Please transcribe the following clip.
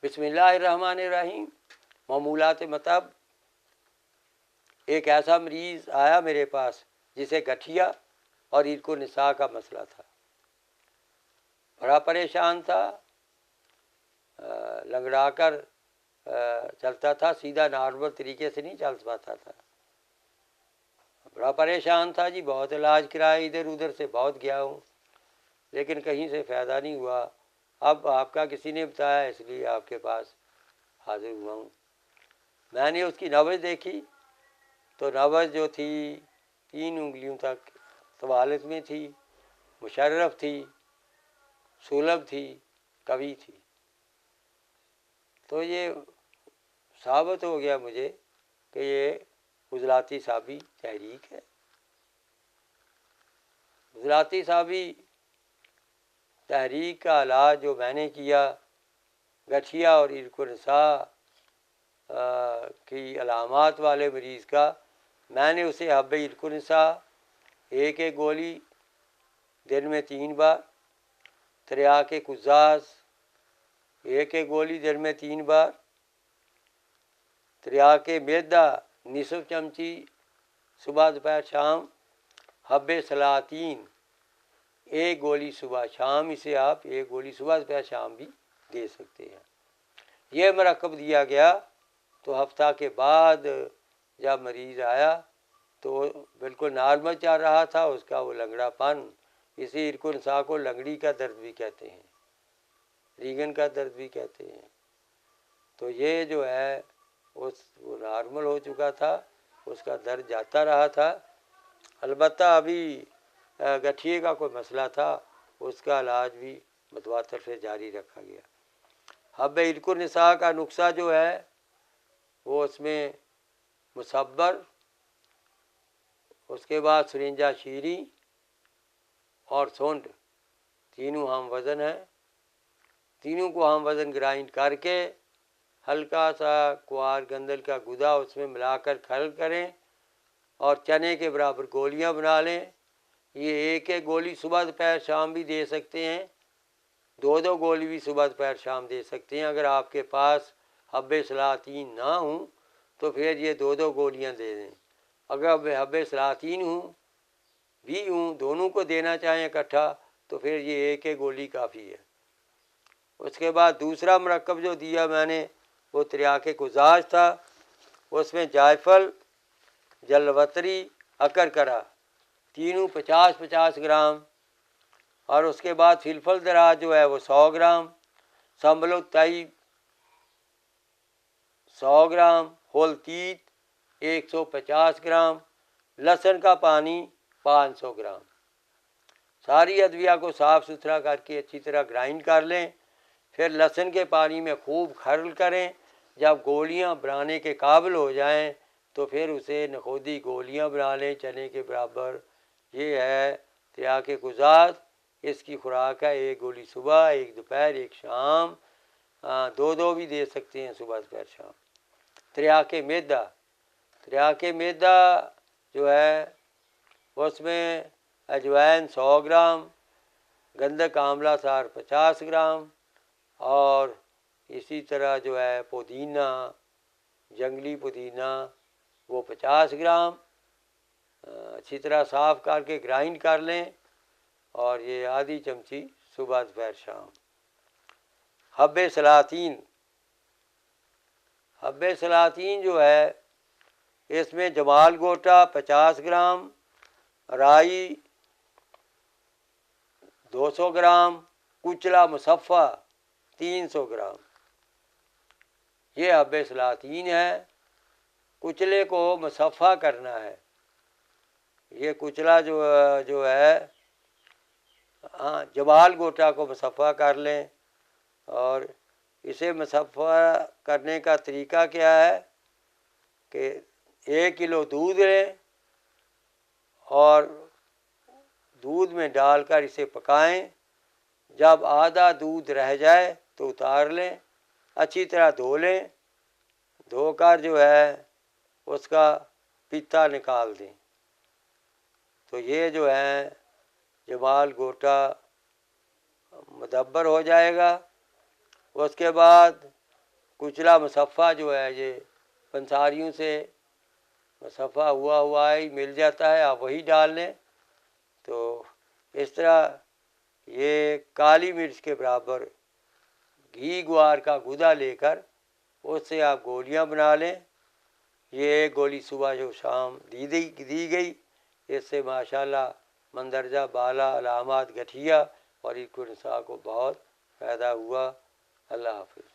बिस्मिल्लाहिर्रहमानिर्रहीम। मामूलात मतलब एक ऐसा मरीज़ आया मेरे पास जिसे गठिया और इनको निसा का मसला था, बड़ा परेशान था, लंगड़ा कर चलता था, सीधा नॉर्मल तरीके से नहीं चल पाता था, बड़ा परेशान था जी। बहुत इलाज कराया, इधर उधर से बहुत गया हूँ, लेकिन कहीं से फ़ायदा नहीं हुआ। अब आपका किसी ने बताया, इसलिए आपके पास हाजिर हुआ हूँ। मैंने उसकी नब्ज़ देखी तो नब्ज़ जो थी 3 उंगलियों तक तवालत में थी, मुशर्रफ थी, सुलभ थी, कवि थी। तो ये साबित हो गया मुझे कि ये उज़लाती साबी तहरीक है। उज़लाती साबी तहरीक का इलाज जो मैंने किया, गठिया और इरकुनसा की अलामात वाले मरीज़ का, मैंने उसे हब्ब इरकुनसा एक गोली दिन में 3 बार, त्रियाके कुज़ाज़ एक गोली दिन में 3 बार, त्रियाके मैदा निसफ चमची सुबह दोपहर शाम, हब्बे सलातीन एक गोली सुबह शाम, इसे आप एक गोली सुबह दोपहर शाम भी दे सकते हैं। यह मरकब दिया गया तो हफ्ता के बाद जब मरीज़ आया तो बिल्कुल नॉर्मल चल रहा था, उसका वो लंगड़ापन, इसी इरकुनसा को लंगड़ी का दर्द भी कहते हैं, रीगन का दर्द भी कहते हैं। तो ये जो है वो नॉर्मल हो चुका था, उसका दर्द जाता रहा था। अलबत्ता अभी गठिए का कोई मसला था, उसका इलाज भी मतवातर से जारी रखा गया। हब्ब इरकुनसा का नुस्खा जो है वो उसमें मुसब्बर, उसके बाद सुरिंजा शीरी और सोंड, तीनों हम वज़न है। तीनों को हम वज़न ग्राइंड करके हल्का सा कुआर गंदल का गुदा उसमें मिलाकर खल करें और चने के बराबर गोलियां बना लें। ये एक गोली सुबह दोपहर शाम भी दे सकते हैं, 2 गोली भी सुबह दोपहर शाम दे सकते हैं। अगर आपके पास हब्बे सलातीन ना हो तो फिर ये 2 गोलियां दे दें। अगर हब्बे सलातीन हूँ दोनों को देना चाहें इकट्ठा तो फिर ये एक गोली काफ़ी है। उसके बाद दूसरा मरकब जो दिया मैंने वो त्रियाके कुज़ाज था, उसमें जायफल, जलवतरी, अकर करा, तीनों 50-50 ग्राम, और उसके बाद फिलफल दराज जो है वो 100 ग्राम, संबलो तई 100 ग्राम, होल तीत 150 ग्राम, लहसुन का पानी 500 ग्राम। सारी अदविया को साफ़ सुथरा करके अच्छी तरह ग्राइंड कर लें। फिर लहसुन के पानी में खूब खरल करें। जब गोलियां बनाने के काबिल हो जाएं तो फिर उसे नखोदी गोलियां बना लें चने के बराबर। ये है त्रियाके कुज़ाज़। इसकी खुराक है 1 गोली सुबह, 1 दोपहर, 1 शाम, 2 भी दे सकते हैं सुबह दोपहर शाम। त्रियाके मैदा, त्रियाके मैदा जो है उसमें अजवाइन 100 ग्राम, गंधक आंवला सार 50 ग्राम, और इसी तरह जो है पुदीना, जंगली पुदीना वो 50 ग्राम अच्छी तरह साफ़ करके ग्राइंड कर लें, और ये आधी चमची सुबह दोपहर शाम। हब्बे सलातीन, हब्बे सलातीन जो है इसमें जमाल गोटा 50 ग्राम, राई 200 ग्राम, कुचला मुसफ़ा 300 ग्राम, ये हब्बे सलातीन है। कुचले को मुसफ़ा करना है। ये कुचला जो है जमाल गोटा को मुसफ़ा कर लें, और इसे मुसफ़ा करने का तरीका क्या है कि 1 किलो दूध लें और दूध में डालकर इसे पकाएं। जब आधा दूध रह जाए तो उतार लें, अच्छी तरह धो लें, धोकर जो है उसका पीता निकाल दें। तो ये जो है जमाल गोटा मुदब्बर हो जाएगा। उसके बाद कुचला मुसफ़ा जो है ये पंसारियों से मुसफ़ा हुआ ही मिल जाता है, आप वही डाल लें। तो इस तरह ये काली मिर्च के बराबर घी ग्वार का गुदा लेकर उससे आप गोलियां बना लें। ये गोली सुबह जो शाम दी गई, इससे माशाल्लाह मंदरजा बाला अलामात गठिया और इनको को बहुत फ़ायदा हुआ। अल्लाह हाफ़िज़।